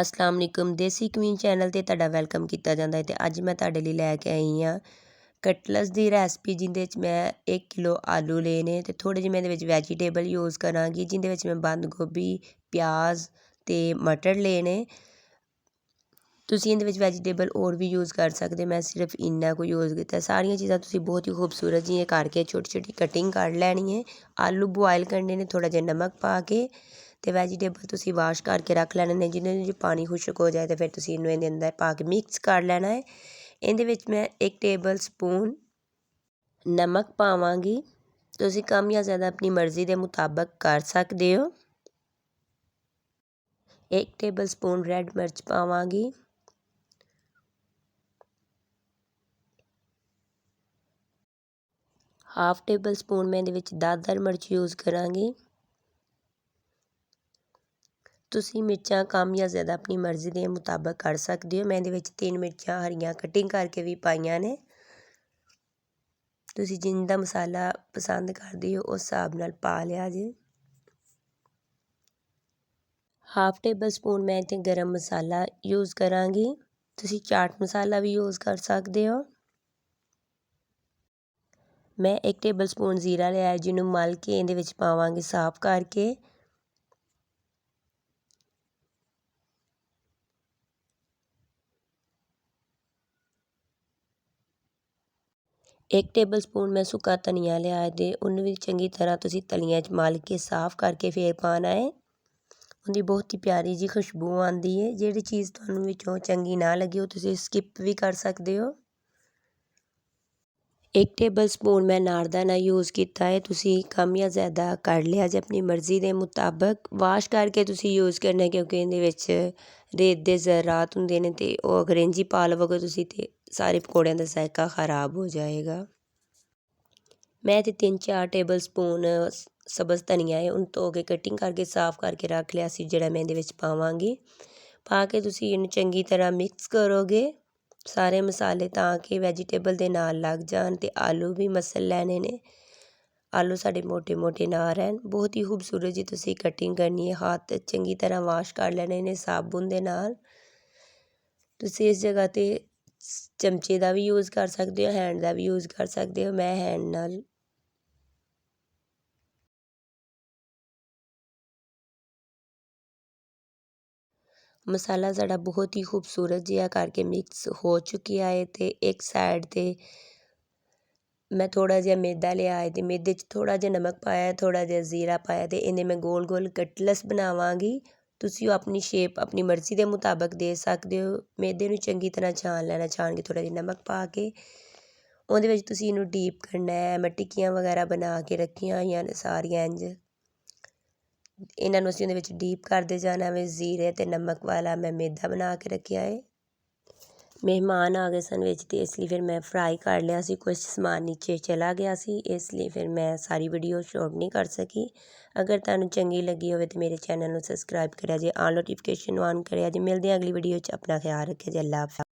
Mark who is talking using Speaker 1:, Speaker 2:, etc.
Speaker 1: अस्सलाम वालेकुम देसी क्वीन चैनल ਤੇ ਤੁਹਾਡਾ ਵੈਲਕਮ ਕੀਤਾ ਜਾਂਦਾ ਹੈ। ਤੇ ਅੱਜ ਮੈਂ ਤੁਹਾਡੇ ਲਈ ਲੈ ਕੇ ਆਈ ਹਾਂ ਕਟਲਸ ਦੀ ਰੈਸਪੀ, ਜਿਹਦੇ ਵਿੱਚ ਮੈਂ 1 ਕਿਲੋ ਆਲੂ ਲਏ ਨੇ ਤੇ ਥੋੜ੍ਹੇ ਜਿਹੇ ਮੈਂ ਇਹਦੇ ਵਿੱਚ ਵੈਜੀਟੇਬਲ ਯੂਜ਼ ਕਰਾਂਗੀ, ਜਿਹਦੇ ਵਿੱਚ ਮੈਂ ਬੰਦ ਗੋਭੀ, ਪਿਆਜ਼ ਤੇ ਮਟਰ ਲਏ ਨੇ। ਤੁਸੀਂ ਇਹਦੇ ਵਿੱਚ ਵੈਜੀਟੇਬਲ ਹੋਰ ਵੀ ਯੂਜ਼ ਕਰ ਸਕਦੇ, ਮੈਂ ਸਿਰਫ ਇੰਨਾ ਕੁ ਯੂਜ਼ ਕੀਤਾ। ਸਾਰੀਆਂ ਚੀਜ਼ਾਂ ਤੁਸੀਂ ਬਹੁਤ ਹੀ ਖੂਬਸੂਰਤ ਜਿਹੀਆਂ ਕਰਕੇ ਛੋਟੀ ਛੋਟੀ ਕਟਿੰਗ ਕਰ ਲੈਣੀ ਹੈ। ਆਲੂ ਬੋਆਇਲ ਕਰਨੇ ਨੇ ਥੋੜ੍ਹਾ ਜਿਹਾ ਨਮਕ ਪਾ ਕੇ, ਤੇ ਵੈਜੀਟੇਬਲ ਤੁਸੀਂ ਵਾਸ਼ ਕਰਕੇ ਰੱਖ ਲੈਣੇ ਨੇ। ਜਿਹਦੇ ਵਿੱਚ ਪਾਣੀ ਖੁਸ਼ਕ ਹੋ ਜਾਏ ਤਾਂ ਫਿਰ ਤੁਸੀਂ ਇਹਨੂੰ ਇਹਦੇ ਅੰਦਰ ਪਾ ਕੇ ਮਿਕਸ ਕਰ ਲੈਣਾ ਹੈ। ਇਹਦੇ ਵਿੱਚ ਮੈਂ 1 ਟੇਬਲ ਸਪੂਨ ਨਮਕ ਪਾਵਾਂਗੀ, ਤੁਸੀਂ ਕਮ ਜਾਂ ਜ਼ਿਆਦਾ ਆਪਣੀ ਮਰਜ਼ੀ ਦੇ ਮੁਤਾਬਕ ਕਰ ਸਕਦੇ ਹੋ। 1 ਟੇਬਲ ਸਪੂਨ ਰੈੱਡ ਮਿਰਚ ਪਾਵਾਂਗੀ, ਹਾਫ ਟੇਬਲ ਸਪੂਨ ਮੈਂ ਇਹਦੇ ਵਿੱਚ ਦਾਦਰ ਮਿਰਚ ਯੂਜ਼ ਕਰਾਂਗੀ। ਤੁਸੀਂ ਮਿਰਚਾਂ ਕਮ ਜਾਂ ਜ਼ਿਆਦਾ ਆਪਣੀ ਮਰਜ਼ੀ ਦੇ ਮੁਤਾਬਕ ਕਰ ਸਕਦੇ ਹੋ। ਮੈਂ ਇਹਦੇ ਵਿੱਚ 3 ਮਿਰਚਾਂ ਹਰੀਆਂ ਕਟਿੰਗ ਕਰਕੇ ਵੀ ਪਾਈਆਂ ਨੇ। ਤੁਸੀਂ ਜਿੰਦਾ ਮਸਾਲਾ ਪਸੰਦ ਕਰਦੇ ਹੋ ਉਸ ਹਿਸਾਬ ਨਾਲ ਪਾ ਲਿਆ ਜੇ। ਹਾਫ ਟੇਬਲ ਸਪੂਨ ਮੈਂ ਇੱਥੇ ਗਰਮ ਮਸਾਲਾ ਯੂਜ਼ ਕਰਾਂਗੀ, ਤੁਸੀਂ ਚਾਟ ਮਸਾਲਾ ਵੀ ਯੂਜ਼ ਕਰ ਸਕਦੇ ਹੋ। ਮੈਂ 1 ਟੇਬਲ ਸਪੂਨ ਜ਼ੀਰਾ ਲਿਆ, ਜਿਹਨੂੰ ਮਲ ਕੇ ਇਹਦੇ ਵਿੱਚ ਪਾਵਾਂਗੀ ਸਾਫ਼ ਕਰਕੇ। ਇੱਕ ਟੇਬਲ ਸਪੂਨ ਮੈਂ ਸੁੱਕਾ ਧਨੀਆ ਲਿਆ ਤੇ ਉਹਨੂੰ ਵੀ ਚੰਗੀ ਤਰ੍ਹਾਂ ਤੁਸੀਂ ਤਲੀਆਂ 'ਚ ਮਲ ਕੇ ਸਾਫ਼ ਕਰਕੇ ਫਿਰ ਪਾਉਣਾ ਹੈ। ਉਹਦੀ ਬਹੁਤ ਹੀ ਪਿਆਰੀ ਜੀ ਖੁਸ਼ਬੂ ਆਉਂਦੀ ਹੈ। ਜਿਹੜੀ ਚੀਜ਼ ਤੁਹਾਨੂੰ ਵਿੱਚੋਂ ਚੰਗੀ ਨਾ ਲੱਗੇ ਉਹ ਤੁਸੀਂ ਸਕਿਪ ਵੀ ਕਰ ਸਕਦੇ ਹੋ। 1 ਟੇਬਲ ਸਪੂਨ ਮੈਂ ਅਨਾਰਦਾਨਾ ਯੂਜ਼ ਕੀਤਾ ਹੈ, ਤੁਸੀਂ ਕਮ ਜਾਂ ਜ਼ਿਆਦਾ ਕਰ ਲਿਆ ਜੇ ਆਪਣੀ ਮਰਜ਼ੀ ਦੇ ਮੁਤਾਬਕ। ਵਾਸ਼ ਕਰਕੇ ਤੁਸੀਂ ਯੂਜ਼ ਕਰਨਾ, ਕਿਉਂਕਿ ਇਹਦੇ ਵਿੱਚ ਰੇਤ ਦੇ ਜ਼ਰਾਤ ਹੁੰਦੇ ਨੇ ਤੇ ਉਹ ਅਗਰ ਇੰਝ ਹੀ ਪਾ ਲਵੋਗੇ ਤੁਸੀਂ ਤੇ ਸਾਰੇ ਪਕੌੜਿਆਂ ਦਾ ਜ਼ਾਇਕਾ ਖ਼ਰਾਬ ਹੋ ਜਾਏਗਾ। ਮੈਂ ਤੇ 3-4 ਟੇਬਲ ਸਪੂਨ ਸਬਜ਼ ਧਨੀਆ ਹੈ, ਉਹਨੂੰ ਧੋ ਕੇ ਕਟਿੰਗ ਕਰਕੇ ਸਾਫ਼ ਕਰਕੇ ਰੱਖ ਲਿਆ ਸੀ, ਜਿਹੜਾ ਮੈਂ ਇਹਦੇ ਵਿੱਚ ਪਾਵਾਂਗੀ। ਪਾ ਕੇ ਤੁਸੀਂ ਇਹਨੂੰ ਚੰਗੀ ਤਰ੍ਹਾਂ ਮਿਕਸ ਕਰੋਗੇ ਸਾਰੇ ਮਸਾਲੇ, ਤਾਂ ਕਿ ਵੈਜੀਟੇਬਲ ਦੇ ਨਾਲ ਲੱਗ ਜਾਣ ਤੇ ਆਲੂ ਵੀ ਮਸਲ ਲੈਣੇ ਨੇ। ਆਲੂ ਸਾਡੇ ਮੋਟੇ ਮੋਟੇ ਨਾ ਰਹਿਣ। ਬਹੁਤ ਹੀ ਖੂਬਸੂਰਤ ਜੀ ਤੁਸੀਂ ਕਟਿੰਗ ਕਰਨੀ ਹੈ। ਹੱਥ ਚੰਗੀ ਤਰ੍ਹਾਂ ਵਾਸ਼ ਕਰ ਲੈਣੇ ਨੇ ਸਾਬੁਨ ਦੇ ਨਾਲ। ਤੁਸੀਂ ਇਸ ਜਗ੍ਹਾ 'ਤੇ ਚਮਚੇ ਦਾ ਵੀ ਯੂਜ਼ ਕਰ ਸਕਦੇ ਹੋ, ਹੈਂਡ ਦਾ ਵੀ ਯੂਜ਼ ਕਰ ਸਕਦੇ ਹੋ। ਮੈਂ ਹੈਂਡ ਨਾਲ ਮਸਾਲਾ ਸਾਡਾ ਬਹੁਤ ਹੀ ਖੂਬਸੂਰਤ ਜਿਹਾ ਕਰਕੇ ਮਿਕਸ ਹੋ ਚੁੱਕਿਆ ਹੈ। ਤੇ ਇੱਕ ਸਾਈਡ 'ਤੇ ਮੈਂ ਥੋੜ੍ਹਾ ਜਿਹਾ ਮੈਦਾ ਲਿਆ ਹੈ ਤੇ ਮੈਦੇ 'ਚ ਥੋੜ੍ਹਾ ਜਿਹਾ ਨਮਕ ਪਾਇਆ, ਥੋੜ੍ਹਾ ਜਿਹਾ ਜ਼ੀਰਾ ਪਾਇਆ ਤੇ ਇਹਨੇ ਮੈਂ ਗੋਲ ਗੋਲ ਕਟਲਸ ਬਣਾਵਾਂਗੀ। ਤੁਸੀਂ ਉਹ ਆਪਣੀ ਸ਼ੇਪ ਆਪਣੀ ਮਰਜ਼ੀ ਦੇ ਮੁਤਾਬਕ ਦੇ ਸਕਦੇ ਹੋ। ਮੈਦੇ ਨੂੰ ਚੰਗੀ ਤਰ੍ਹਾਂ ਛਾਣ ਲੈਣਾ, ਛਾਣ ਕੇ ਥੋੜ੍ਹਾ ਜਿਹਾ ਨਮਕ ਪਾ ਕੇ ਉਹਦੇ ਵਿੱਚ ਤੁਸੀਂ ਇਹਨੂੰ ਡੀਪ ਕਰਨਾ ਹੈ। ਮੈਂ ਟਿੱਕੀਆਂ ਵਗੈਰਾ ਬਣਾ ਕੇ ਰੱਖੀਆਂ ਹੋਈਆਂ ਨੇ ਸਾਰੀਆਂ ਇੰਝ, ਇਹਨਾਂ ਨੂੰ ਅਸੀਂ ਉਹਦੇ ਵਿੱਚ ਡੀਪ ਕਰਦੇ ਜਾਣਾ ਵੇ। ਜ਼ੀਰੇ ਅਤੇ ਨਮਕ ਵਾਲਾ ਮੈਂ ਮੈਦਾ ਬਣਾ ਕੇ ਰੱਖਿਆ ਹੈ। ਮਹਿਮਾਨ ਆ ਗਏ ਸਨ ਵਿੱਚ, ਅਤੇ ਇਸ ਲਈ ਫਿਰ ਮੈਂ ਫਰਾਈ ਕਰ ਲਿਆ ਸੀ। ਕੁਛ ਸਮਾਨ ਨੀਚੇ ਚਲਾ ਗਿਆ ਸੀ, ਇਸ ਲਈ ਫਿਰ ਮੈਂ ਸਾਰੀ ਵੀਡੀਓ ਸ਼ੂਟ ਨਹੀਂ ਕਰ ਸਕੀ। ਅਗਰ ਤੁਹਾਨੂੰ ਚੰਗੀ ਲੱਗੀ ਹੋਵੇ ਤਾਂ ਮੇਰੇ ਚੈਨਲ ਨੂੰ ਸਬਸਕ੍ਰਾਈਬ ਕਰਿਆ ਜੇ, ਆਲ ਨੋਟੀਫਿਕੇਸ਼ਨ ਨੂੰ ਆਨ ਕਰਿਆ ਜੇ। ਮਿਲਦੇ ਹਾਂ ਅਗਲੀ ਵੀਡੀਓ 'ਚ। ਆਪਣਾ ਖਿਆਲ ਰੱਖਿਆ ਜੇ। ਅੱਲਾ ਹਾਫਿਜ਼।